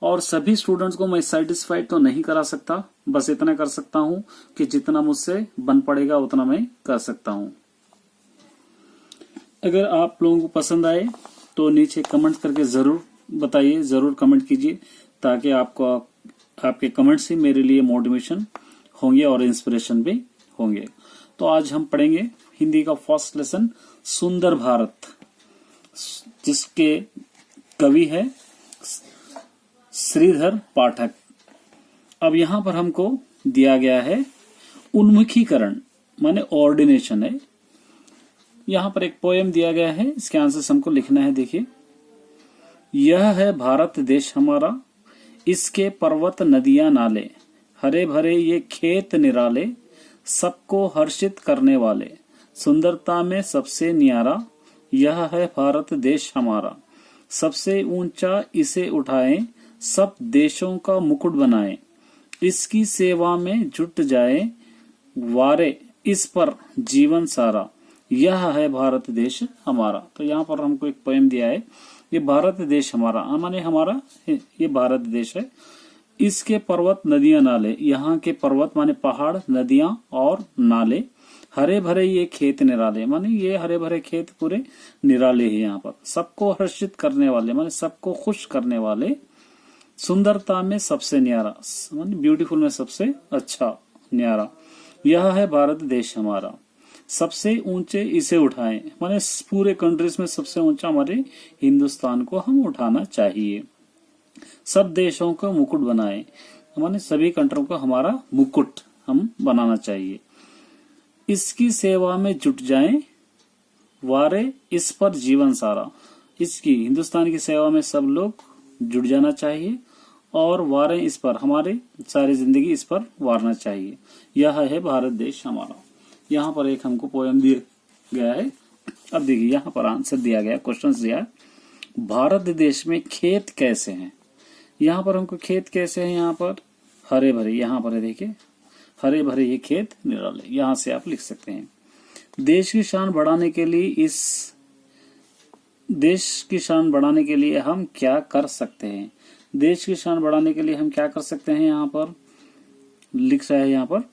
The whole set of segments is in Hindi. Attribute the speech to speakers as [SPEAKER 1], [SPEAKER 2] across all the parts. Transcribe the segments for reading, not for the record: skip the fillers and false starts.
[SPEAKER 1] और सभी स्टूडेंट्स को मैं सेटिस्फाइड तो नहीं करा सकता, बस इतना कर सकता हूं कि जितना मुझसे बन पड़ेगा उतना मैं कर सकता हूं। अगर आप लोगों को पसंद आए तो नीचे कमेंट करके जरूर बताइए, जरूर कमेंट कीजिए, ताकि आपको आपके कमेंट से मेरे लिए मोटिवेशन होंगे और इंस्पिरेशन भी होंगे। तो आज हम पढ़ेंगे हिंदी का फर्स्ट लेसन सुंदर भारत, जिसके कवि है श्रीधर पाठक। अब यहां पर हमको दिया गया है उन्मुखीकरण, माने ऑर्डिनेशन है। यहां पर एक पोएम दिया गया है, इसके आंसर हमको लिखना है। देखिए, यह है भारत देश हमारा, इसके पर्वत नदियां नाले, हरे भरे ये खेत निराले, सबको हर्षित करने वाले, सुंदरता में सबसे न्यारा, यह है भारत देश हमारा, सबसे ऊंचा इसे उठाएं, सब देशों का मुकुट बनाएं, इसकी सेवा में जुट जाए, वारे इस पर जीवन सारा, यह है भारत देश हमारा। तो यहाँ पर हमको एक पोएम दिया है, ये भारत देश हमारा, माने हमारा ये भारत देश है। इसके पर्वत नदियां नाले, यहाँ के पर्वत माने पहाड़, नदियां और नाले, हरे भरे ये खेत निराले, माने ये हरे भरे खेत पूरे निराले हैं यहाँ पर, सबको हर्षित करने वाले माने सबको खुश करने वाले, सुंदरता में सबसे न्यारा माने ब्यूटीफुल में सबसे अच्छा न्यारा, यह है भारत देश हमारा, सबसे ऊंचे इसे उठाएं, माने पूरे कंट्रीज में सबसे ऊंचा हमारे हिंदुस्तान को हम उठाना चाहिए, सब देशों को मुकुट बनाए, माने सभी कंट्रियों को हमारा मुकुट हम बनाना चाहिए, इसकी सेवा में जुट जाएं, वारे इस पर जीवन सारा, इसकी हिंदुस्तान की सेवा में सब लोग जुट जाना चाहिए, और वारे इस पर हमारे सारी जिंदगी इस पर वारना चाहिए, यह है भारत देश हमारा। यहाँ पर एक हमको पोएम दिया गया है। अब देखिए, यहाँ पर आंसर दिया गया, क्वेश्चन दिया है, भारत देश में खेत कैसे हैं। यहाँ पर हमको खेत कैसे हैं, यहाँ पर हरे भरे, यहाँ पर देखिए हरे भरे ये खेत निराले, यहाँ से आप लिख सकते हैं। देश की शान बढ़ाने के लिए देश की शान बढ़ाने के लिए हम क्या कर सकते हैं, देश की शान बढ़ाने के लिए हम क्या कर सकते हैं, यहाँ पर लिख रहा है यहाँ पर।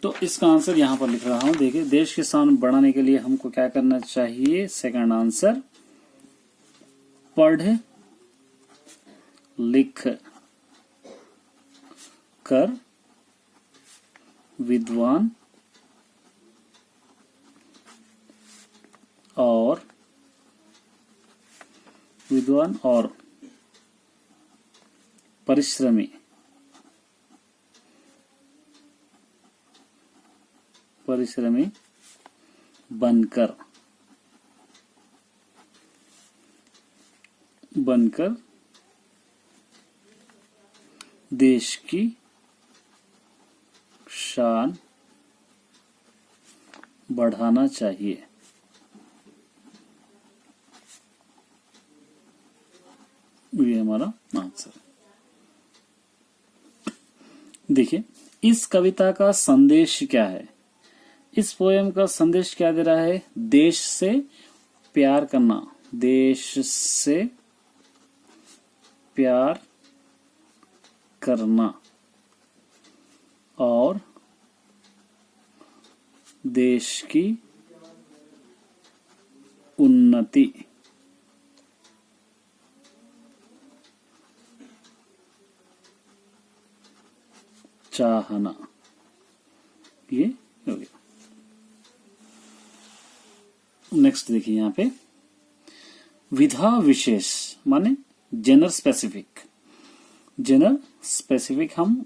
[SPEAKER 1] तो इसका आंसर यहाँ पर लिख रहा हूं, देखिए, देश की शान बढ़ाने के लिए हमको क्या करना चाहिए। सेकंड आंसर, पढ़ लिख कर विद्वान और परिश्रमी बनकर देश की शान बढ़ाना चाहिए। ये हमारा आंसर। देखिए, इस कविता का संदेश क्या है, इस पोएम का संदेश क्या दे रहा है। देश से प्यार करना, देश से प्यार करना और देश की उन्नति चाहना, ये हो गया। नेक्स्ट देखिए, यहाँ पे विधा विशेष माने जेनर स्पेसिफिक हम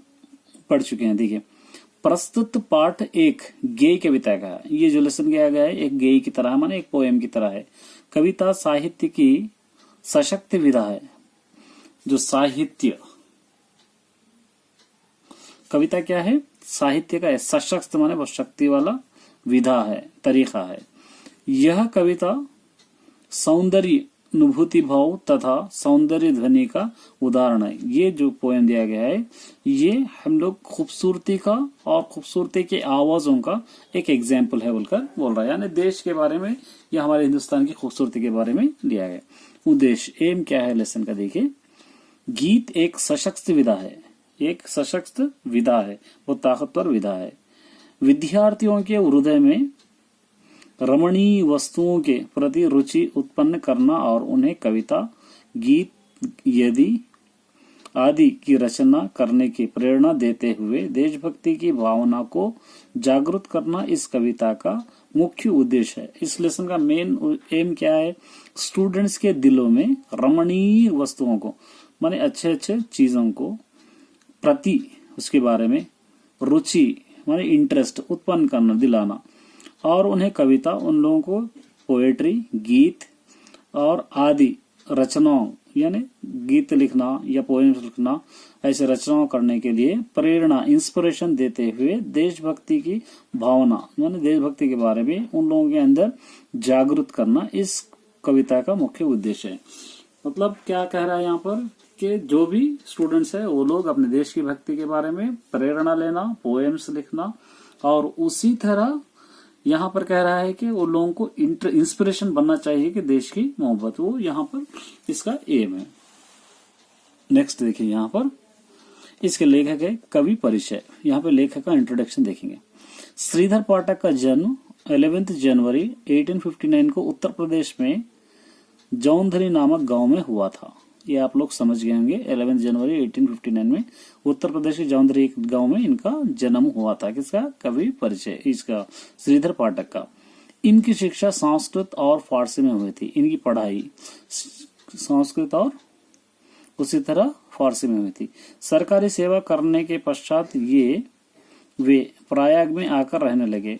[SPEAKER 1] पढ़ चुके हैं। देखिए, प्रस्तुत पाठ एक गेय कविता का है, ये जो लेसन किया गया है एक गेय की तरह माने एक पोएम की तरह है। कविता साहित्य की सशक्त विधा है, जो साहित्य कविता क्या है, साहित्य का सशक्त माने बहुत शक्ति वाला विधा है, तरीका है। यह कविता सौंदर्य अनुभूति भाव तथा सौंदर्य ध्वनि का उदाहरण है। ये जो पोएम दिया गया है ये हम लोग खूबसूरती का और खूबसूरती के आवाजों का एक एग्जाम्पल है बोलकर बोल रहा है, यानी देश के बारे में या हमारे हिंदुस्तान की खूबसूरती के बारे में लिया गया। उद्देश्य एम क्या है लेसन का देखिए। गीत एक सशक्त विधा है, एक सशक्त विधा है, वो ताकतवर विधा है। विद्यार्थियों के हृदय में रमणीय वस्तुओं के प्रति रुचि उत्पन्न करना और उन्हें कविता, गीत यदि आदि की रचना करने की प्रेरणा देते हुए देशभक्ति की भावना को जागृत करना इस कविता का मुख्य उद्देश्य है। इस लेसन का मेन एम क्या है? स्टूडेंट्स के दिलों में रमणीय वस्तुओं को माने अच्छे अच्छे चीजों को प्रति उसके बारे में रुचि माने इंटरेस्ट उत्पन्न करना, दिलाना, और उन्हें कविता, उन लोगों को पोएट्री, गीत और आदि रचनाओं यानी गीत लिखना या पोएम्स लिखना, ऐसे रचनाओं करने के लिए प्रेरणा, इंस्पिरेशन देते हुए देशभक्ति की भावना माने देशभक्ति के बारे में उन लोगों के अंदर जागृत करना इस कविता का मुख्य उद्देश्य है। मतलब क्या कह रहा है यहाँ पर कि जो भी स्टूडेंट्स है वो लोग अपने देश की भक्ति के बारे में प्रेरणा लेना, पोएम्स लिखना, और उसी तरह यहाँ पर कह रहा है कि वो लोगों को इंस्पिरेशन बनना चाहिए कि देश की मोहब्बत, वो यहाँ पर इसका एम है। नेक्स्ट देखिए यहाँ पर इसके लेखक है कवि परिचय। यहाँ पे लेखक का इंट्रोडक्शन देखेंगे। श्रीधर पाठक का जन्म 11 जनवरी 1859 को उत्तर प्रदेश में जौनधरी नामक गांव में हुआ था। ये आप लोग समझ गए होंगे। 11 जनवरी 1859 में उत्तर प्रदेश के जौनधरी एक गांव में इनका जन्म हुआ था। किसका? कवि परिचय, इसका श्रीधर पाठक का। इनकी शिक्षा संस्कृत और फारसी में हुई थी। इनकी पढ़ाई संस्कृत और उसी तरह फारसी में हुई थी। सरकारी सेवा करने के पश्चात वे प्रयाग में आकर रहने लगे।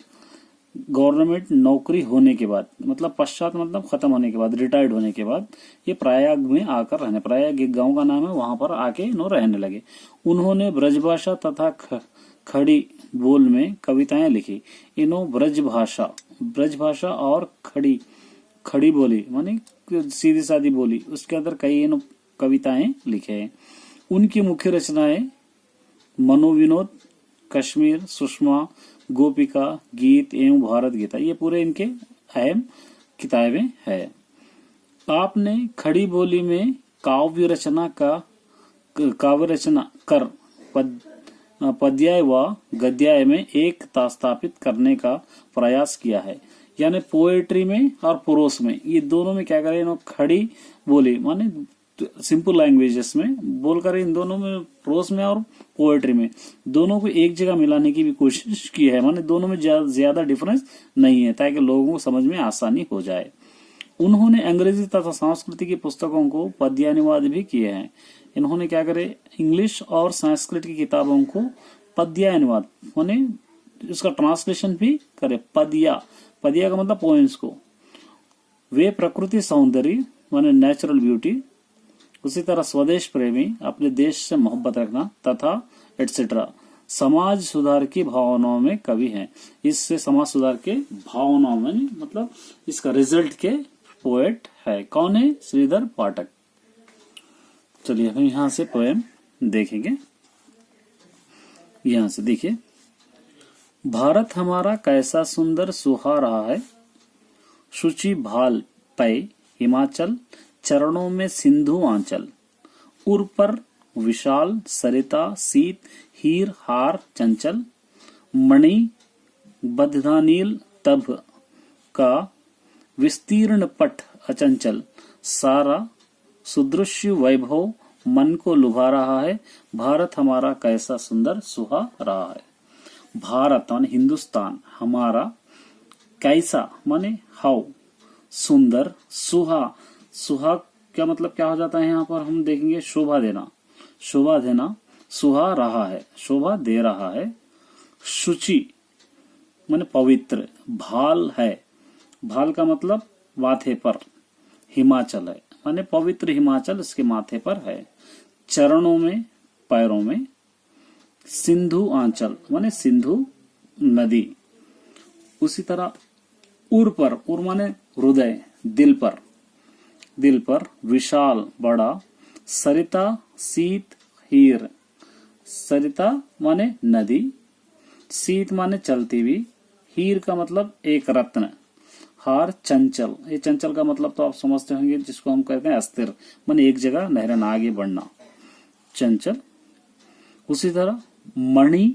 [SPEAKER 1] गवर्नमेंट नौकरी होने के बाद, मतलब पश्चात मतलब खत्म होने के बाद, रिटायर्ड होने के बाद ये प्रयाग में आकर रहने, प्रयाग एक गांव का नाम है, वहां पर आके रहने लगे। उन्होंने ब्रजभाषा तथा खड़ी बोल में कविताएं लिखी। इन्हों ब्रजभाषा और खड़ी बोली माने सीधी सादी बोली, उसके अंदर कई कविताएं लिखे हैं। उनकी मुख्य रचनाएं मनोविनोद, कश्मीर, सुषमा, गोपिका, गीत एवं भारत गीता, ये पूरे इनके अहम किताबें है। आपने खड़ी बोली में काव्य रचना कर पद्याय व गद्याय में एकता स्थापित करने का प्रयास किया है। यानी पोएट्री में और प्रोस में, ये दोनों में क्या करें, खड़ी बोली माने सिंपल लैंग्वेजेस में बोलकर इन दोनों में, प्रोस में और पोएट्री में, दोनों को एक जगह मिलाने की भी कोशिश की है। माने दोनों में ज्यादा डिफरेंस नहीं है ताकि लोगों को समझ में आसानी हो जाए। उन्होंने अंग्रेजी तथा संस्कृत की पुस्तकों को पद्यानुवाद भी किए हैं। इन्होंने क्या करे, इंग्लिश और संस्कृत की किताबों को पद्यानुवाद माने इसका ट्रांसलेशन भी करे। पद्या का मतलब पोएम्स को। वे प्रकृति सौंदर्य माने नेचुरल ब्यूटी, उसी तरह स्वदेश प्रेमी, अपने देश से मोहब्बत रखना तथा एटसेट्रा, समाज सुधार की भावनाओं में कवि हैं। इससे समाज सुधार के भावनाओं में मतलब इसका रिजल्ट के पोएट है। कौन है? श्रीधर पाठक। चलिए हम यहाँ से पोएम देखेंगे। यहाँ से देखिए, भारत हमारा कैसा सुंदर सुहा रहा है, शुचि भाल पै हिमाचल, चरणों में सिंधु आंचल, उर पर विशाल सरिता शीत हीर हार चंचल, मणि बद्धानील तभ का विस्तीर्ण पट अचंचल, सारा सुदृश्य वैभव मन को लुभा रहा है, भारत हमारा कैसा सुंदर सुहा रहा है। भारत माने हिंदुस्तान, हमारा कैसा माने हाउ, सुंदर, सुहा क्या मतलब क्या हो जाता है यहाँ पर हम देखेंगे, शोभा देना, सुहा रहा है, शोभा दे रहा है। शुचि माने पवित्र, भाल है, भाल का मतलब माथे पर, हिमाचल है माने पवित्र हिमाचल इसके माथे पर है। चरणों में पैरों में, सिंधु आंचल माने सिंधु नदी, उसी तरह उर पर, उर माने हृदय, दिल पर विशाल बड़ा, सरिता शीत हीर, सरिता माने नदी, शीत माने चलती हुई, हीर का मतलब एक रत्न, हार चंचल, ये चंचल का मतलब तो आप समझते होंगे, जिसको हम कहते हैं अस्थिर, माने एक जगह न रहना, आगे बढ़ना, चंचल। उसी तरह मणि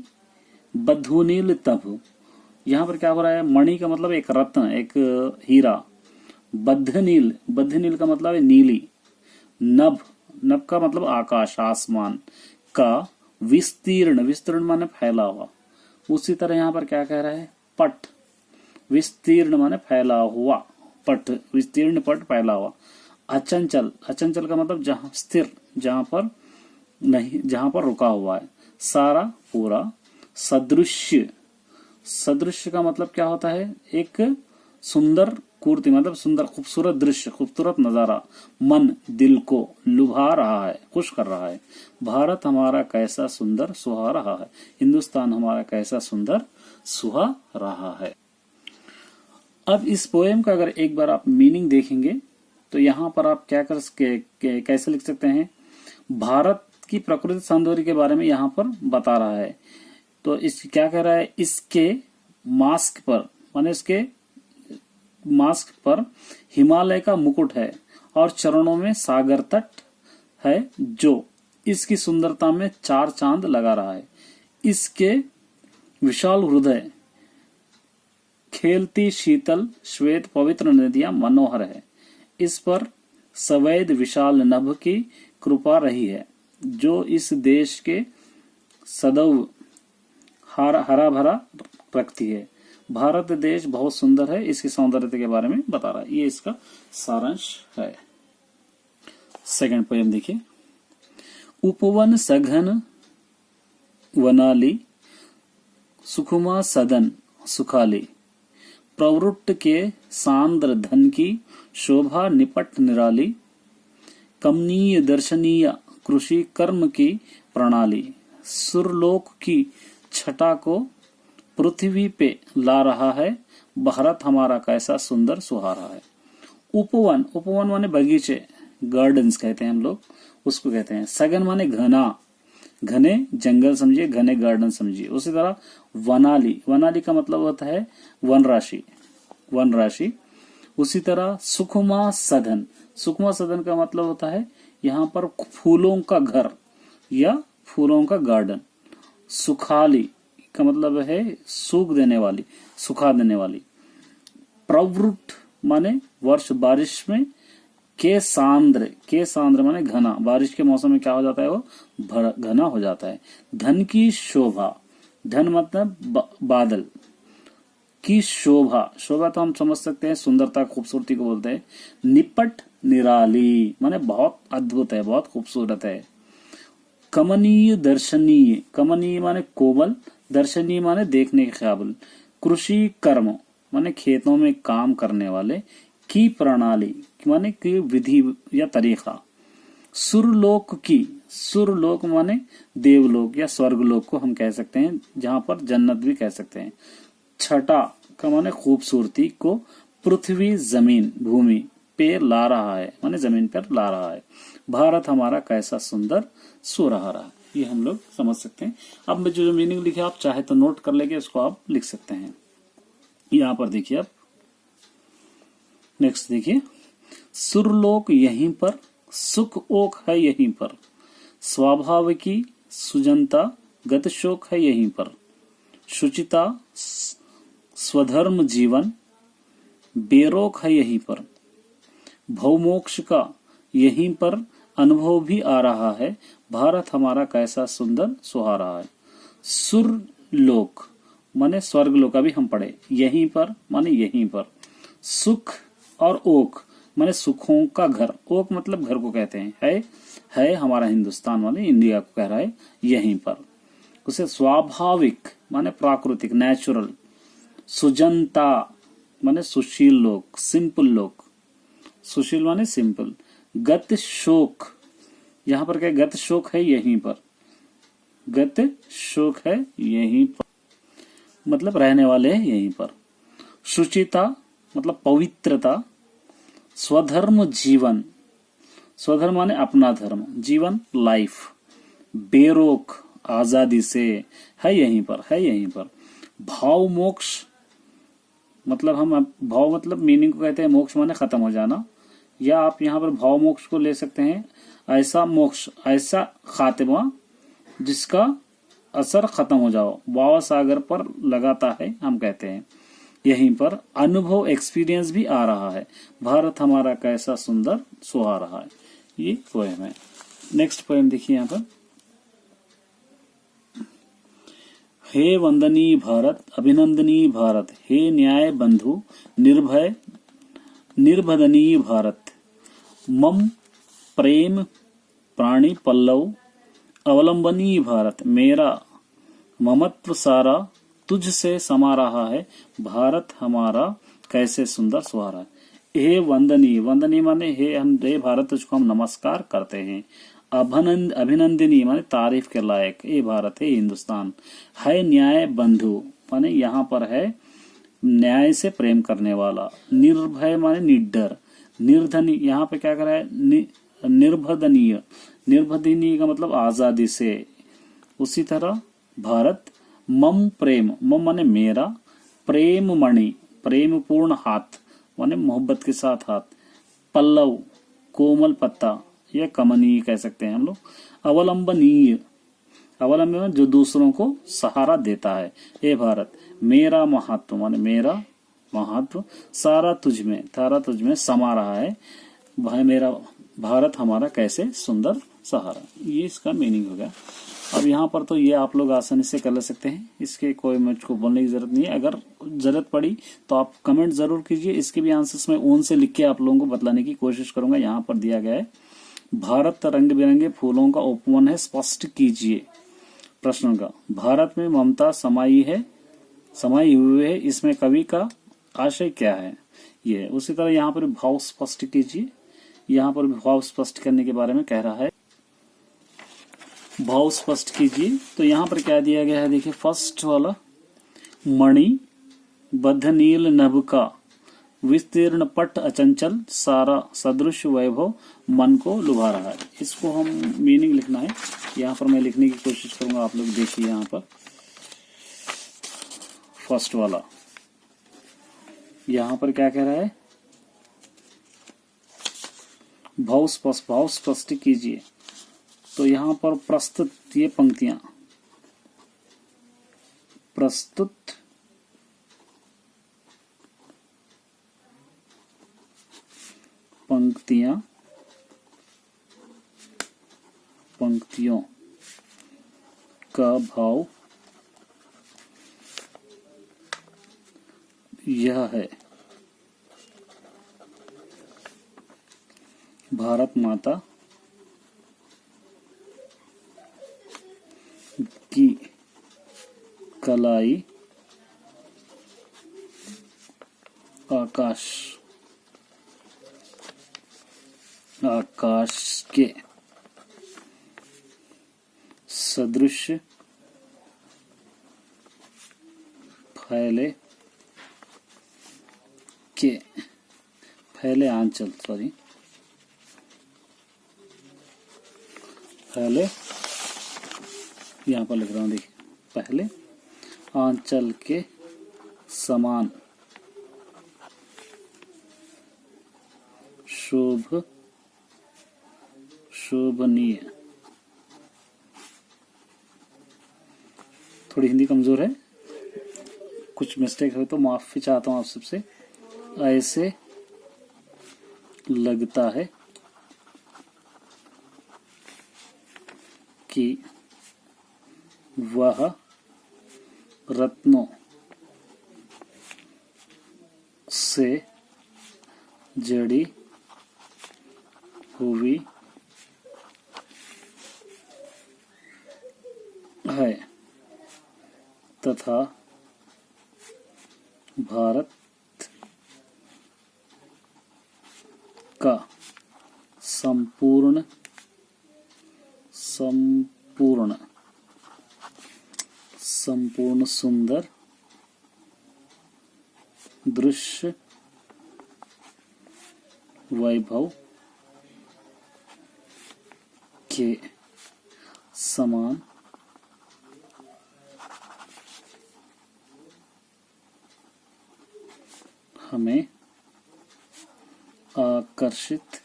[SPEAKER 1] बधुनील तभ, यहाँ पर क्या हो रहा है, मणि का मतलब एक रत्न, एक हीरा, बद्धनील, बद्धनील का मतलब है नीली, नभ, नभ का मतलब आकाश, आसमान का, विस्तीर्ण, विस्तीर्ण माने फैला हुआ। उसी तरह यहाँ पर क्या कह रहा है, पट, विस्तीर्ण माने फैला हुआ, पट, विस्तीर्ण पट, फैला हुआ। अचंचल, अचंचल का मतलब जहां स्थिर, जहां पर नहीं, जहां पर रुका हुआ है, सारा, पूरा। सदृश्य, सदृश्य का मतलब क्या होता है, एक सुंदर कुर्ती, मतलब सुंदर खूबसूरत दृश्य, खूबसूरत नजारा, मन, दिल को लुभा रहा है, खुश कर रहा है। भारत हमारा कैसा सुंदर सुहा रहा है, हिंदुस्तान हमारा कैसा सुंदर सुहा रहा है। अब इस पोएम का अगर एक बार आप मीनिंग देखेंगे तो यहाँ पर आप क्या कैसे लिख सकते हैं, भारत की प्रकृति सौंदर्य के बारे में यहाँ पर बता रहा है। तो इस क्या कह रहा है, इसके मास्क पर, माने इसके मास्क पर हिमालय का मुकुट है और चरणों में सागर तट है, जो इसकी सुंदरता में चार चांद लगा रहा है। इसके विशाल हृदय, खेलती शीतल श्वेत पवित्र नदियां मनोहर है। इस पर सवैद विशाल नभ की कृपा रही है, जो इस देश के सदैव हरा भरा रखती है। भारत देश बहुत सुंदर है, इसकी सौंदर्यता के बारे में बता रहा है। ये इसका सारांश है। सेकंड पोएम देखिए। उपवन सघन वनाली, सुखुमा सदन सुखाली, प्रवृत्त के सांद्र धन की शोभा निपट निराली, कमनीय दर्शनीय कृषि कर्म की प्रणाली, सुरलोक की छटा को पृथ्वी पे ला रहा है, भारत हमारा कैसा सुंदर सुहा रहा है। उपवन, उपवन माने बगीचे, गार्डन्स कहते हैं हम लोग, उसको कहते हैं। सघन माने घना, घने जंगल समझिए, घने गार्डन समझिए। उसी तरह वनाली, वनाली का मतलब होता है वन राशि, वन राशि। उसी तरह सुखमा सदन, सुखमा सदन का मतलब होता है यहाँ पर फूलों का घर या फूलों का गार्डन। सुखाली का मतलब है सूख देने वाली, सुखा देने वाली। प्रवृत्त माने वर्ष, बारिश में। के सांद्र, के सांद्र माने घना, बारिश के मौसम में क्या हो जाता है, वो घना हो जाता है। धन की शोभा, धन मतलब बादल की शोभा, शोभा तो हम समझ सकते हैं सुंदरता, खूबसूरती को बोलते हैं। निपट निराली माने बहुत अद्भुत है, बहुत खूबसूरत है। कमनीय दर्शनीय, कमनीय माने कोमल, दर्शनीय माने देखने के काबिल। कृषि कर्म माने खेतों में काम करने वाले। की प्रणाली माने की विधि या तरीका। सुरलोक की, सुरलोक माने देवलोक या स्वर्गलोक को हम कह सकते हैं, जहां पर जन्नत भी कह सकते हैं। छटा का माने खूबसूरती को, पृथ्वी जमीन भूमि पे ला रहा है, माने जमीन पर ला रहा है। भारत हमारा कैसा सुंदर सो रहा है, ये हम लोग समझ सकते हैं। अब मैं जो मीनिंग लिखे आप चाहे तो नोट कर लेंगे, उसको आप लिख सकते हैं। यहां पर देखिए आप, नेक्स्ट देखिए। सुरलोक यहीं पर, सुख ओक है यहीं पर, स्वाभाविकी सुजनता गतशोक है यहीं पर, शुचिता स्वधर्म जीवन बेरोक है यहीं पर, भवमोक्ष का यहीं पर अनुभव भी आ रहा है, भारत हमारा कैसा सुंदर सुहा रहा है। सुरलोक माने स्वर्गलोक, अभी हम पढ़े। यहीं पर माने यहीं पर। सुख और ओक माने सुखों का घर, ओक मतलब घर को कहते हैं। है हमारा हिंदुस्तान माने इंडिया को कह रहा है, यहीं पर। उसे स्वाभाविक माने प्राकृतिक, नेचुरल। सुजनता माने सुशील लोग, सिंपल लोग, सुशील माने सिंपल। गत शोक, यहां पर क्या, गत शोक है यहीं पर, गत शोक है यहीं पर मतलब रहने वाले हैं यहीं पर। शुचिता मतलब पवित्रता। स्वधर्म जीवन, स्वधर्म माने अपना धर्म, जीवन लाइफ। बेरोक आजादी से है यहीं पर, है यहीं पर। भाव मोक्ष मतलब हम भाव मतलब मीनिंग को कहते हैं मोक्ष माने खत्म हो जाना, या आप यहाँ पर भाव मोक्ष को ले सकते हैं ऐसा मोक्ष, ऐसा खातिमा जिसका असर खत्म हो जाओ, वाव सागर पर लगाता है हम कहते हैं। यहीं पर अनुभव एक्सपीरियंस भी आ रहा है, भारत हमारा कैसा सुंदर सुहा रहा है। ये पोएम है। नेक्स्ट पोएम देखिए यहाँ पर, हे वंदनीय भारत, अभिनंदनीय भारत, हे न्याय बंधु निर्भय निर्भदनीय भारत, मम प्रेम प्राणी पल्लव अवलंबनीय भारत, मेरा ममत्व सारा तुझसे समा रहा है, भारत हमारा कैसे सुंदर सुहारा है। हे वंदनीय, वंदनीय माने हे भारत तुझको हम नमस्कार करते हैं। अभिनंदनीय माने तारीफ के लायक, हे भारत हे हिंदुस्तान। है न्याय बंधु माने यहाँ पर है न्याय से प्रेम करने वाला। निर्भय माने निडर। निर्धनीय यहाँ पे क्या कर रहा है, निर्भदनीय, निर्भदनीय का मतलब आजादी से। उसी तरह भारत मम प्रेम, मम माने मेरा, प्रेम मणि प्रेम पूर्ण हाथ माने मोहब्बत के साथ हाथ, पल्लव कोमल पत्ता या कमनीय कह सकते हैं हम लोग, अवलंबनीय अवलंबन जो दूसरों को सहारा देता है। हे भारत मेरा महत्व माने मेरा महत्व सारा तुझ में, तारा तुझ में समा रहा है, भाई मेरा भारत हमारा कैसे सुंदर सहारा। ये इसका मीनिंग हो गया। अब यहाँ पर तो ये आप लोग आसानी से कर ले सकते हैं, इसके कोई मुझको बोलने की जरूरत नहीं है। अगर जरूरत पड़ी तो आप कमेंट जरूर कीजिए, इसके भी आंसर्स मैं ओन से लिख के आप लोगों को बतलाने की कोशिश करूंगा। यहाँ पर दिया गया है, भारत रंग बिरंगे फूलों का उपवन है, स्पष्ट कीजिए। प्रश्न का, भारत में ममता समाई हुई है, इसमें कवि का आशय क्या है। ये उसी तरह यहाँ पर भाव स्पष्ट कीजिए। यहाँ पर भाव स्पष्ट करने के बारे में कह रहा है, भाव स्पष्ट कीजिए। तो यहाँ पर क्या दिया गया है देखिए, फर्स्ट वाला, मणि बद्ध नील नभ का विस्तीर्ण पट अचंचल सारा सदृश वैभव मन को लुभा रहा है। इसको हम मीनिंग लिखना है, यहाँ पर मैं लिखने की कोशिश करूंगा, आप लोग देखिए। यहाँ पर फर्स्ट वाला यहाँ पर क्या कह रहा है, भाव स्पष्ट कीजिए। तो यहाँ पर प्रस्तुत, ये पंक्तियां प्रस्तुत पंक्तियों का भाव यह है, भारत माता की कलाई आकाश के सदृश फैले आंचल, पहले यहाँ पर लिख रहा हूँ, देखिए, पहले आंचल के समान शोभनीय। थोड़ी हिंदी कमजोर है, कुछ मिस्टेक हो तो माफी चाहता हूँ आप सबसे। ऐसे लगता है कि वह रत्नों से जड़ी हुई है तथा भारत का संपूर्ण सुंदर दृश्य वैभव के समान हमें आकर्षित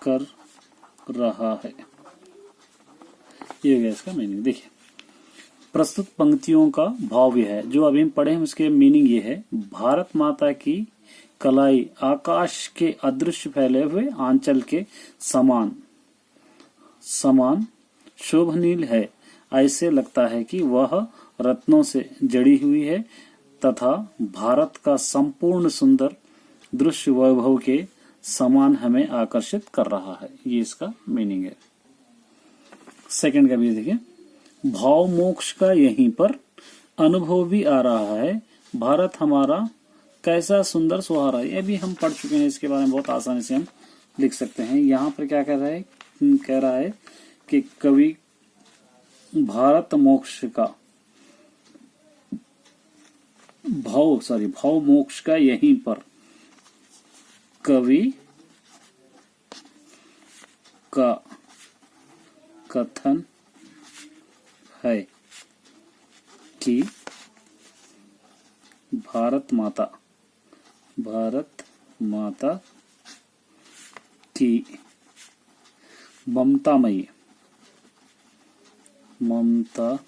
[SPEAKER 1] कर रहा है। ये हो गया इसका मीनिंग। देखिए, प्रस्तुत पंक्तियों का भाव यह है, जो अभी हम पढ़े हैं उसके मीनिंग ये है, भारत माता की कलाई आकाश के अदृश्य फैले हुए आंचल के समान समान शोभनील है। ऐसे लगता है कि वह रत्नों से जड़ी हुई है तथा भारत का संपूर्ण सुंदर दृश्य वैभव के समान हमें आकर्षित कर रहा है। ये इसका मीनिंग है। सेकंड का भी देखिए, भाव मोक्ष का यहीं पर अनुभव भी आ रहा है। भारत हमारा कैसा सुंदर सुहारा है। ये भी हम पढ़ चुके हैं, इसके बारे में बहुत आसानी से हम लिख सकते हैं। यहाँ पर क्या कह रहा है कि कवि भारत मोक्ष का भाव मोक्ष का यहीं पर कवि का कथन है कि भारत माता की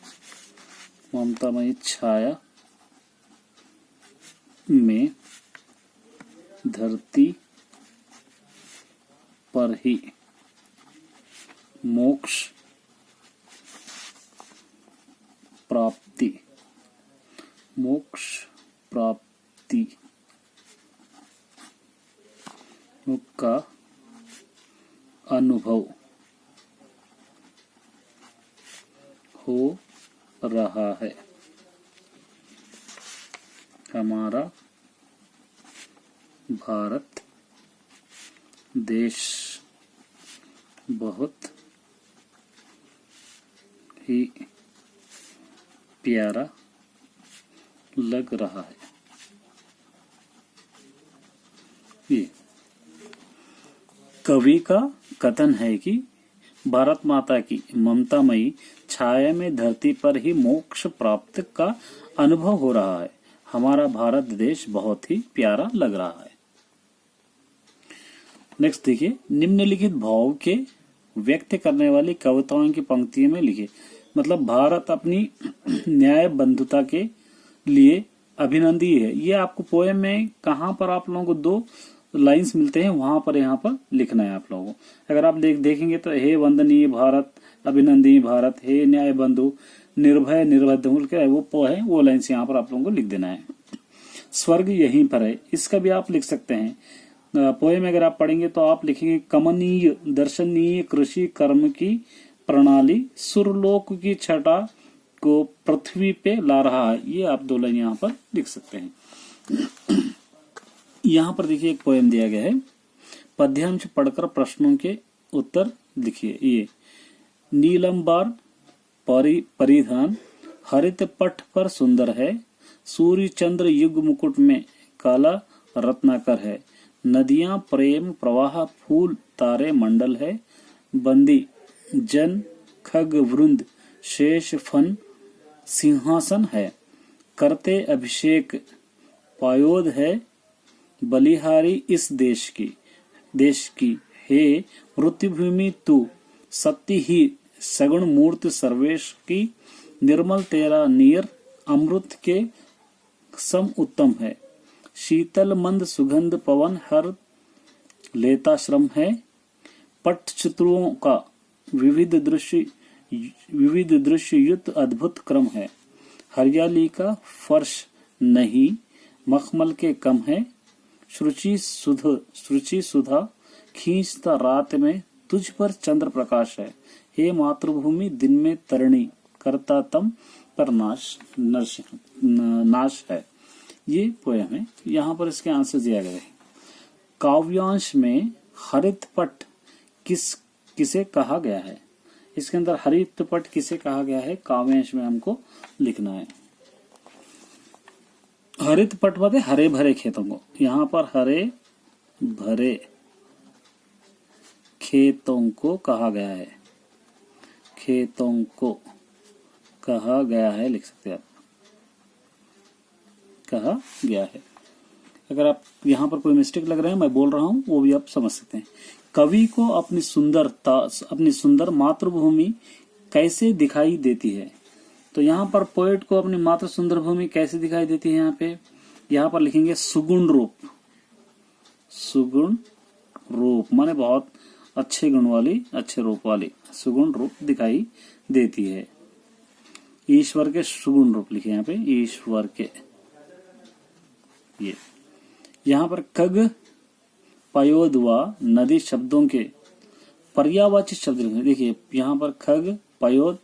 [SPEAKER 1] ममतामयी छाया में धरती पर ही मोक्ष प्राप्ति का अनुभव हो रहा है। हमारा भारत देश बहुत ही प्यारा लग रहा है। ये कवि का कथन है कि भारत माता की ममतामयी छाया में धरती पर ही मोक्ष प्राप्त का अनुभव हो रहा है। हमारा भारत देश बहुत ही प्यारा लग रहा है। नेक्स्ट देखिए, निम्नलिखित भाव के व्यक्त करने वाली कविताओं की पंक्तियों में लिखे। मतलब भारत अपनी न्याय बंधुता के लिए अभिनंदनीय है। ये आपको पोएम में कहाँ पर आप लोगों को दो लाइंस मिलते हैं, वहां पर यहाँ पर लिखना है आप लोगों को। अगर आप देखेंगे तो हे वंदनीय भारत, अभिनंदनीय भारत, हे न्याय बंधु, निर्भय निर्भय वो है, वो लाइन्स यहाँ पर आप लोगों को लिख देना है। स्वर्ग यहीं पर है, इसका भी आप लिख सकते हैं। पोएम अगर आप पढ़ेंगे तो आप लिखेंगे, कमनीय दर्शनीय कृषि कर्म की प्रणाली सुरलोक की छटा को पृथ्वी पे ला रहा है। ये आप दो लाइन यहाँ पर लिख सकते हैं। यहाँ पर देखिए एक पोएम दिया गया है, पद्यांश पढ़कर प्रश्नों के उत्तर लिखिए। ये नीलंबार परिधान हरित पट पर सुंदर है, सूर्य चंद्र युग मुकुट में काला रत्नाकर है, नदियां प्रेम प्रवाह फूल तारे मंडल है, बंदी जन खग वृंद शेष फन सिंहासन है, करते अभिषेक पायोद है, बलिहारी इस देश की हे मृत्युभूमि तू सत्य ही सगुण मूर्त सर्वेश की, निर्मल तेरा नीर अमृत के सम उत्तम है, शीतल मंद सुगंध पवन हर लेता श्रम है, पट चित्रों का विविध दृश्य युक्त अद्भुत क्रम है, हरियाली का फर्श नहीं मखमल के कम है, शुचि सुधा खींचता रात में तुझ पर चंद्र प्रकाश है, हे मातृभूमि दिन में तरणी करता तम पर नाश है। ये पोयम है। यहाँ पर इसके आंसर दिया गया है। काव्यांश में हरित पट किसे कहा गया है? इसके अंदर हरित पट किसे कहा गया है, काव्यांश में हमको लिखना है। हरित पट मतलब हरे भरे खेतों को, यहाँ पर हरे भरे खेतों को कहा गया है, खेतों को कहा गया है लिख सकते हैं आप। कहा गया है। अगर आप यहाँ पर कोई मिस्टेक लग रहा है, मैं बोल रहा हूँ, वो भी आप समझ सकते हैं। कवि को अपनी सुंदर मातृभूमि कैसे दिखाई देती है? तो यहाँ पर पोएट को अपनी मातृ सुंदर भूमि कैसे दिखाई देती है? यहाँ पर लिखेंगे सुगुण रूप। सुगुण रूप माने बहुत अच्छे गुण वाली, अच्छे रूप वाली, सुगुण रूप दिखाई देती है। ईश्वर के सुगुण रूप लिखे यहाँ पे, ईश्वर के। ये यहाँ पर खग, पयोद व नदी शब्दों के पर्यायवाची शब्द लिखे। देखिए यहाँ पर खग, पयोद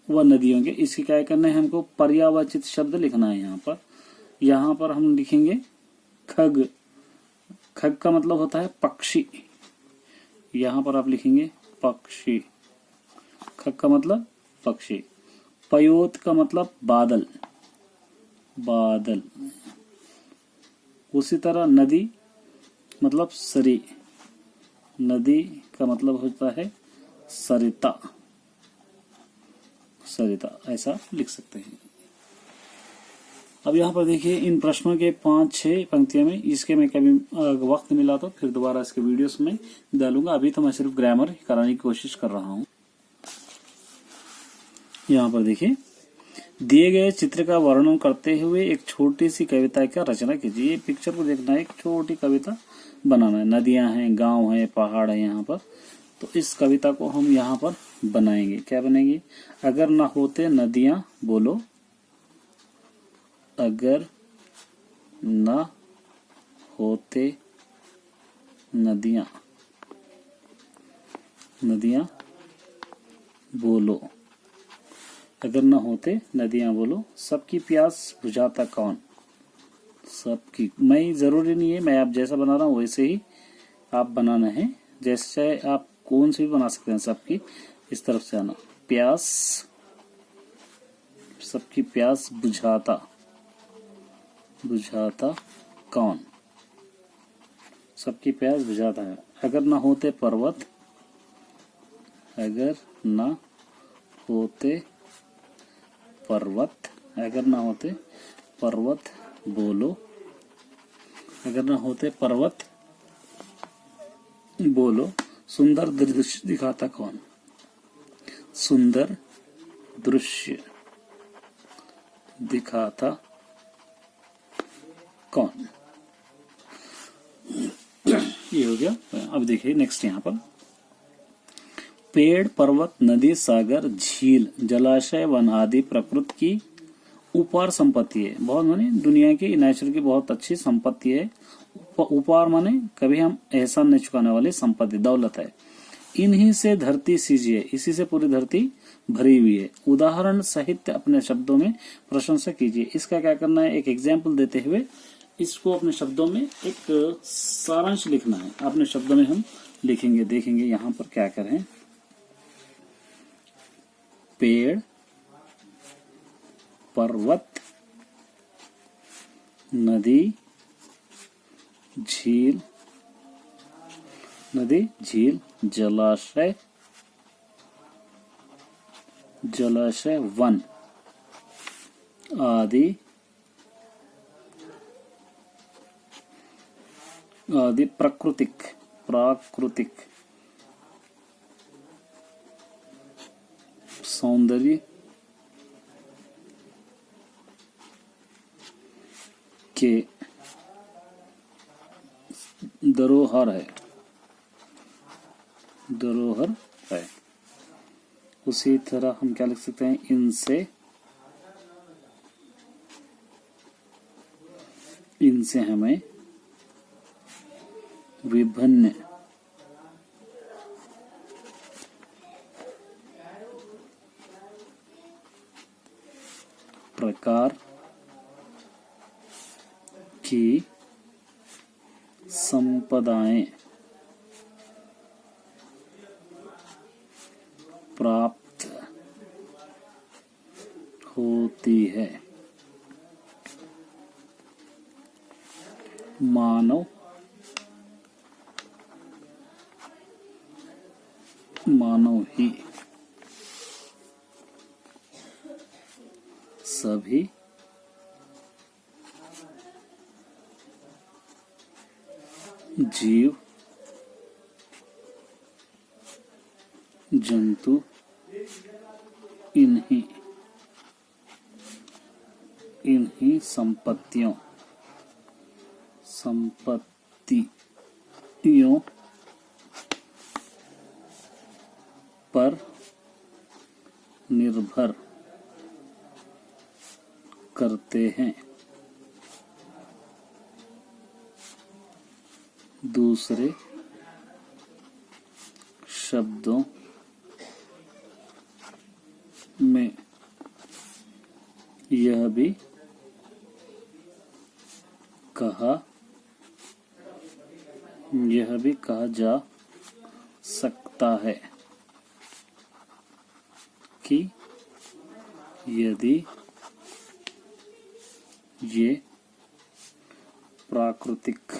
[SPEAKER 1] व नदियों के, इसके क्या करना है, हमको पर्यायवाचित शब्द लिखना है। यहाँ पर हम लिखेंगे खग। खग का मतलब होता है पक्षी। यहाँ पर आप लिखेंगे पक्षी। खग का मतलब पक्षी। पयोद का मतलब बादल, बादल। उसी तरह नदी मतलब सरी। नदी का मतलब होता है सरिता, सरिता, ऐसा लिख सकते हैं। अब यहाँ पर देखिए इन प्रश्नों के 5-6 पंक्तियों में, इसके मैं कभी वक्त मिला तो फिर दोबारा इसके वीडियोस में डालूंगा। अभी तो मैं सिर्फ ग्रामर कराने की कोशिश कर रहा हूँ। यहाँ पर देखिए, दिए गए चित्र का वर्णन करते हुए एक छोटी सी कविता का रचना कीजिए। ये पिक्चर को देखना है, एक छोटी कविता बनाना है। नदियां हैं, गांव है, पहाड़ है यहाँ पर। तो इस कविता को हम यहाँ पर बनाएंगे। क्या बनाएंगे? अगर न होते नदियां, बोलो अगर न होते नदियां, नदियां बोलो। अगर न होते नदियां बोलो, सबकी प्यास बुझाता कौन? सबकी, मैं जरूरी नहीं है, मैं आप जैसा बना रहा हूँ वैसे ही आप बनाना है। जैसे आप कौन सी भी बना सकते हैं। सबकी इस तरफ से आना। प्यास, सबकी प्यास बुझाता, बुझाता कौन? सबकी प्यास बुझाता है। अगर न होते पर्वत, अगर न होते पर्वत, अगर न होते पर्वत बोलो। अगर न होते पर्वत बोलो, सुंदर दृश्य दिखाता कौन? सुंदर दृश्य दिखाता कौन? ये हो गया। अब देखिए नेक्स्ट यहाँ पर, पेड़, पर्वत, नदी, सागर, झील, जलाशय, वन आदि प्रकृति की उपहार संपत्ति है। बहुत माने दुनिया की, नेचर की बहुत अच्छी संपत्ति है। उपहार माने कभी हम एहसान नहीं चुकाने वाली संपत्ति, दौलत है। इन्हीं से धरती सींची है, इसी से पूरी धरती भरी हुई है। उदाहरण सहित अपने शब्दों में प्रशंसा कीजिए। इसका क्या करना है? एक एग्जाम्पल देते हुए इसको अपने शब्दों में एक सारांश लिखना है। अपने शब्दों में हम लिखेंगे। देखेंगे यहाँ पर क्या करें। पेड़, पर्वत, नदी, झील, नदी, झील, जलाशय, जलाशय, वन आदि, आदि प्राकृतिक, प्राकृतिक सौंदर्य के धरोहर है, धरोहर है। उसी तरह हम क्या लिख सकते हैं? इनसे हमें विभिन्न प्रकार की संपदाएं प्राप्त होती है। मानव ही सभी जीव जंतु इन्हीं संपत्तियों पर निर्भर करते हैं। दूसरे शब्दों में यह भी कहा जा सकता है कि यदि ये प्राकृतिक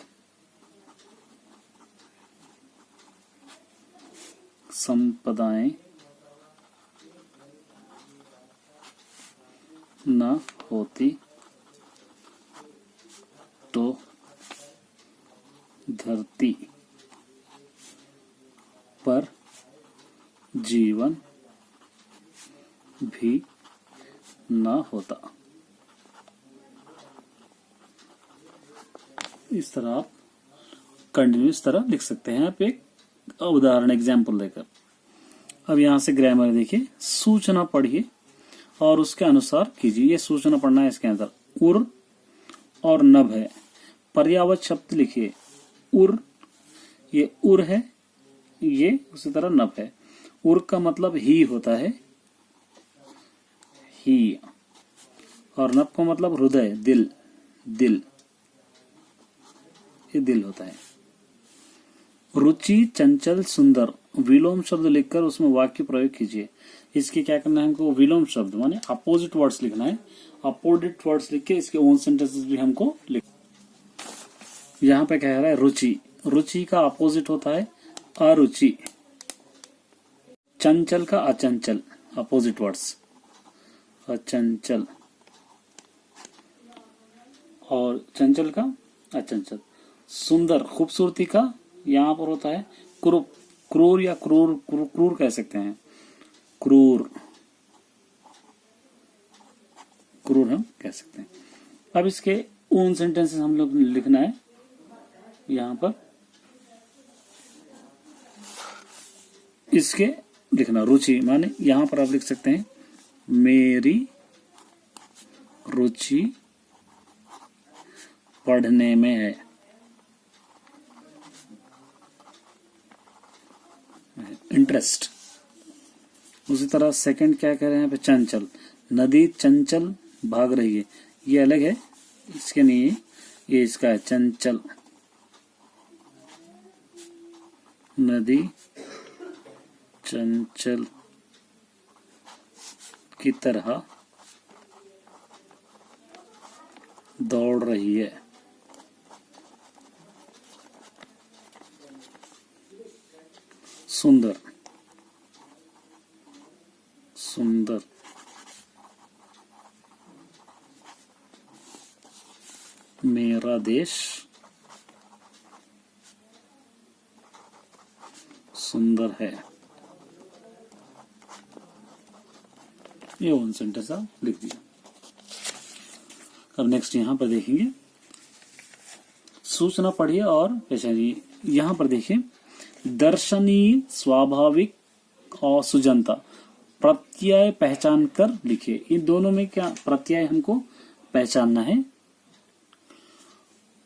[SPEAKER 1] संपदाएं न होती तो धरती पर जीवन भी न होता। इस तरह आप कंटिन्यूस तरह लिख सकते हैं आप एक उदाहरण एग्जाम्पल देकर। अब यहां से ग्रामर देखिए, सूचना पढ़िए और उसके अनुसार कीजिए। ये सूचना पढ़ना है, इसके अंदर उर और नभ है। पर्यायवाची शब्द लिखिए, उर, ये उर है, ये उसी तरह नभ है। उर का मतलब ही होता है, ही, और नभ का मतलब हृदय, दिल, दिल, ये दिल होता है। रुचि, चंचल, सुंदर, विलोम शब्द लिखकर उसमें वाक्य प्रयोग कीजिए। इसके क्या करना है हमको, विलोम शब्द माने अपोजिट वर्ड्स लिखना है। अपोजिट वर्ड्स लिख के इसके ओन सेंटेंसेस भी हमको लिख। यहाँ पे कह रहा है रुचि, रुचि का अपोजिट होता है अरुचि। चंचल का अचंचल, अपोजिट वर्ड्स अचंचल, और चंचल का अचंचल। सुंदर, खूबसूरती का यहाँ पर होता है क्रूर या क्रूर कह सकते हैं, क्रूर हम कह सकते हैं। अब इसके ओन सेंटेंसेस हम लोग लिखना है यहाँ पर। इसके लिखना रुचि माने यहाँ पर आप लिख सकते हैं मेरी रुचि पढ़ने में है। इंटरेस्ट। उसी तरह सेकंड क्या कह रहे हैं यहाँ पे, चंचल, नदी चंचल भाग रही है, ये अलग है, इसके नहीं है, ये इसका है चंचल। नदी चंचल की तरह दौड़ रही है। सुंदर, सुंदर, मेरा देश सुंदर है। ये वन सेंटेंस आप लिख दिया। अब नेक्स्ट यहां पर देखेंगे, सूचना पढ़िए और पहचानिए। यहां पर देखिए, दर्शनीय, स्वाभाविक और सुजनता, प्रत्यय पहचान कर लिखिए। इन दोनों में क्या प्रत्यय हमको पहचानना है।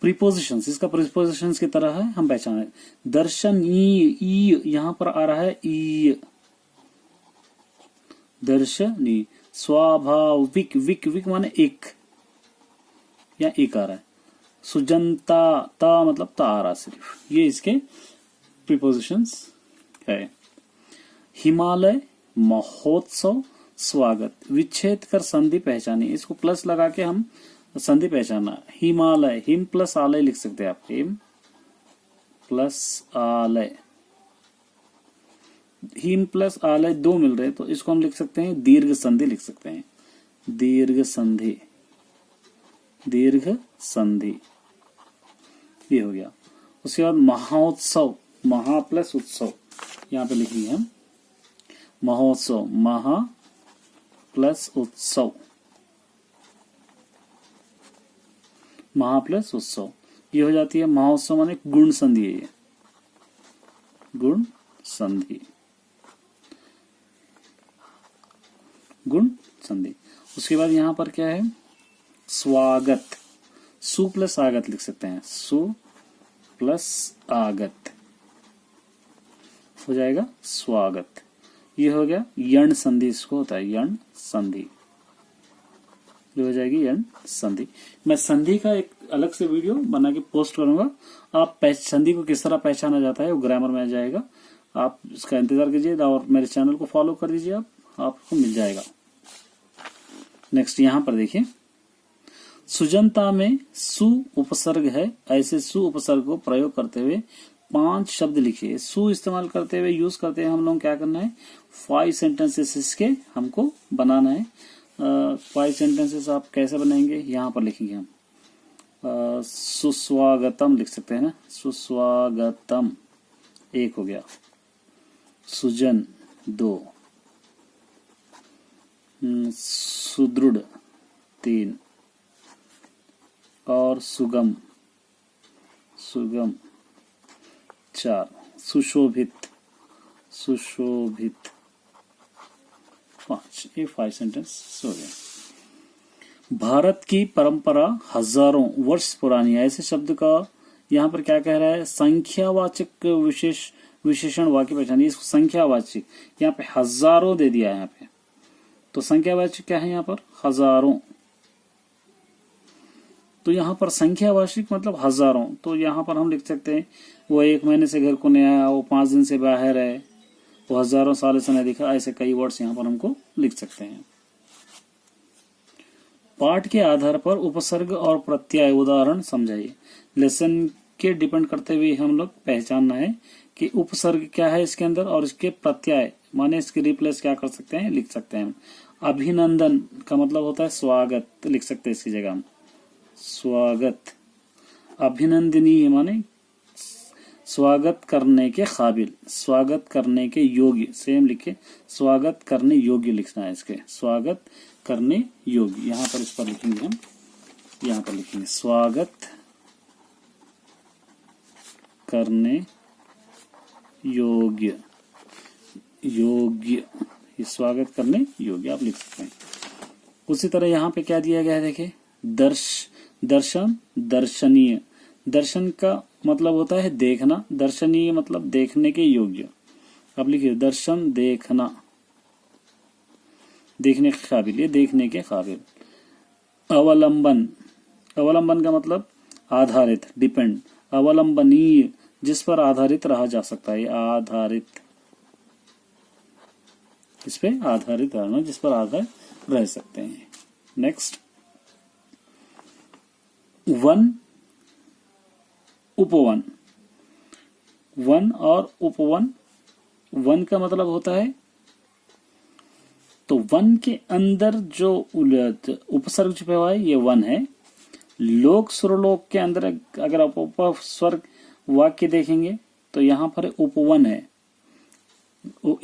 [SPEAKER 1] प्रीपोजिशंस, इसका प्रीपोजिशंस की तरह है, हम पहचाने। दर्शनीय, ई यहां पर आ रहा है, ई, दर्शनीय। स्वाभाविक, विक, विक माने एक या एक आ रहा है। सुजनता, ता मतलब ता आ रहा सिर्फ, ये इसके प्रीपोजिशंस है। हिमालय, महोत्सव, स्वागत, विच्छेद कर संधि पहचानी। इसको प्लस लगा के हम संधि पहचाना। हिमालय, हिम प्लस आलय लिख सकते हैं आप, हिम प्लस आलय। हिम प्लस आलय दो मिल रहे, तो इसको हम लिख सकते हैं दीर्घ संधि लिख सकते हैं। दीर्घ संधि, दीर्घ संधि, ये हो गया। उसके बाद महोत्सव, महा प्लस उत्सव, यहाँ पे लिखेंगे हम महोत्सव, महा प्लस उत्सव, महा प्लस उत्सव, ये हो जाती है महोत्सव माने गुण संधि है, ये गुण संधि, गुण संधि। उसके बाद यहां पर क्या है, स्वागत, सु प्लस आगत लिख सकते हैं, सु प्लस आगत हो जाएगा स्वागत। ये हो गया यण संधि, इसको होता है यण संधि, ये हो जाएगी यण संधि। मैं संधि का एक अलग से वीडियो बना के पोस्ट करूंगा, आप संधि को किस तरह पहचाना जाता है वो ग्रामर में आ जाएगा, आप इसका इंतजार कीजिए और मेरे चैनल को फॉलो कर दीजिए, आपको मिल जाएगा। नेक्स्ट यहां पर देखिए, सुजनता में सु उपसर्ग है, ऐसे सु उपसर्ग को प्रयोग करते हुए 5 शब्द लिखिए। सु इस्तेमाल करते हुए यूज करते हैं हम लोग, क्या करना है 5 सेंटेंसेस इसके हमको बनाना है। 5 सेंटेंसेस आप कैसे बनाएंगे, यहाँ पर लिखेंगे हम सुस्वागतम लिख सकते हैं ना, सुस्वागतम 1 हो गया, सुजन 2, सुदृढ़ 3 और सुगम 4, सुशोभित 5। ये 5 सेंटेंस हो गया। भारत की परंपरा हजारों वर्ष पुरानी है, ऐसे शब्द का यहाँ पर क्या कह रहा है, संख्यावाचक विशेषण वाक्य पहचानिए। इसको संख्यावाचक, यहाँ पे हजारों दे दिया है, यहाँ पे तो संख्यावाचक क्या है यहाँ पर हजारों, तो यहाँ पर संख्यावाचक मतलब हजारों, तो यहाँ पर हम लिख सकते हैं वो 1 महीने से घर को नहीं आया, वो 5 दिन से बाहर है, वो हजारों साल से नहीं दिखा, ऐसे कई वर्ड्स यहाँ पर हमको लिख सकते हैं। पाठ के आधार पर उपसर्ग और प्रत्यय उदाहरण समझाइए। लेसन के डिपेंड करते हुए हम लोग पहचानना है कि उपसर्ग क्या है इसके अंदर और इसके प्रत्यय माने इसके रिप्लेस क्या कर सकते हैं, लिख सकते हैं। अभिनंदन का मतलब होता है स्वागत, लिख सकते हैं इसकी जगह हम स्वागत। अभिनंदनीय माने स्वागत करने के काबिल, स्वागत करने के योग्य, सेम लिखे, स्वागत करने योग्य लिखना है इसके, स्वागत करने योग्य। यहाँ पर इस पर लिखेंगे हम, यहाँ पर लिखेंगे स्वागत करने योग्य, योग्य, ये स्वागत करने योग्य आप लिख सकते हैं। उसी तरह यहाँ पे क्या दिया गया है देखिए, दर्शन दर्शनीय, दर्शन का मतलब होता है देखना, दर्शनीय मतलब देखने के योग्य। अब लिखिए दर्शन देखना, देखने के काबिल, ये देखने के काबिल। अवलंबन, अवलंबन का मतलब आधारित, डिपेंड। अवलंबनीय जिस पर आधारित रहा जा सकता है, आधारित, इस पे आधारित रहना, जिस पर आधारित रह सकते हैं। नेक्स्ट वन उपवन, वन और उपवन, वन का मतलब होता है, तो वन के अंदर जो उपसर्ग छुपा हुआ है ये वन है। लोक सुरलोक के अंदर अगर आप उपस्वर्ग वाक्य देखेंगे तो यहाँ पर उपवन है,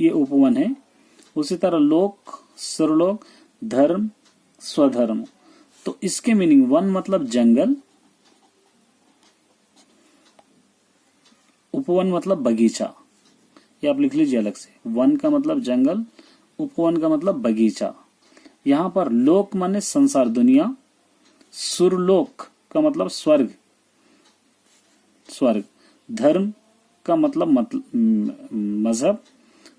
[SPEAKER 1] ये उपवन है। उसी तरह लोक सुरलोक, धर्म स्वधर्म, तो इसके मीनिंग वन मतलब जंगल, उपवन मतलब बगीचा, ये आप लिख लीजिए अलग से। वन का मतलब जंगल, उपवन का मतलब बगीचा। यहाँ पर लोक माने संसार दुनिया, सुरलोक का मतलब स्वर्ग, स्वर्ग। धर्म का मतलब मजहब,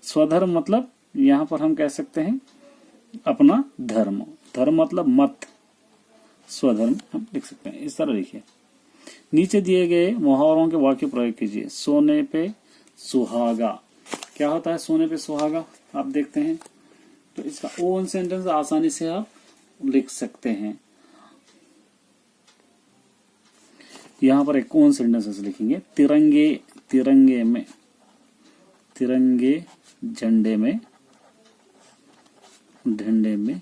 [SPEAKER 1] स्वधर्म मतलब यहाँ पर हम कह सकते हैं अपना धर्म, धर्म मतलब मत, स्वधर्म हम लिख सकते हैं। इस तरह लिखिए। नीचे दिए गए मुहावरों के वाक्य प्रयोग कीजिए। सोने पे सुहागा, क्या होता है सोने पे सुहागा, आप देखते हैं तो इसका ओन सेंटेंस आसानी से आप लिख सकते हैं। यहां पर एक ओन सेंटेंस लिखेंगे, तिरंगे, तिरंगे में, तिरंगे झंडे में, झंडे में,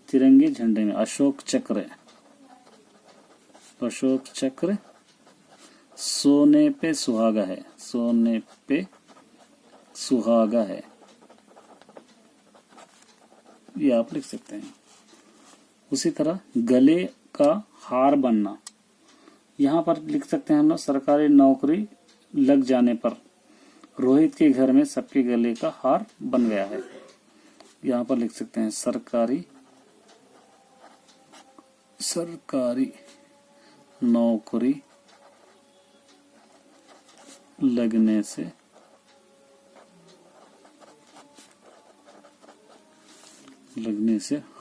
[SPEAKER 1] तिरंगे झंडे में, अशोक चक्र, अशोक चक्र सोने पे सुहागा है, सोने पे सुहागा है, ये आप लिख सकते हैं। उसी तरह गले का हार बनना, यहाँ पर लिख सकते हैं हम लोग सरकारी नौकरी लग जाने पर रोहित के घर में सबके गले का हार बन गया है। यहाँ पर लिख सकते हैं सरकारी नौकरी लगने से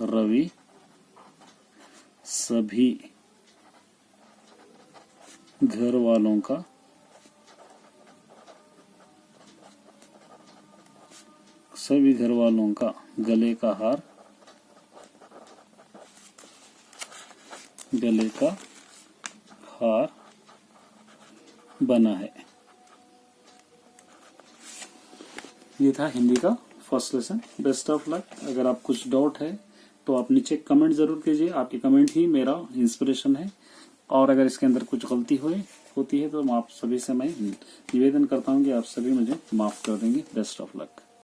[SPEAKER 1] रवि सभी घर वालों का गले का हार बना है। ये था हिंदी का first lesson. Best of luck. अगर आप कुछ डाउट है तो आप नीचे कमेंट जरूर कीजिए, आपके कमेंट ही मेरा इंस्पिरेशन है। और अगर इसके अंदर कुछ गलती होती है तो आप सभी से मैं निवेदन करता हूँ कि आप सभी मुझे माफ कर देंगे। Best of luck.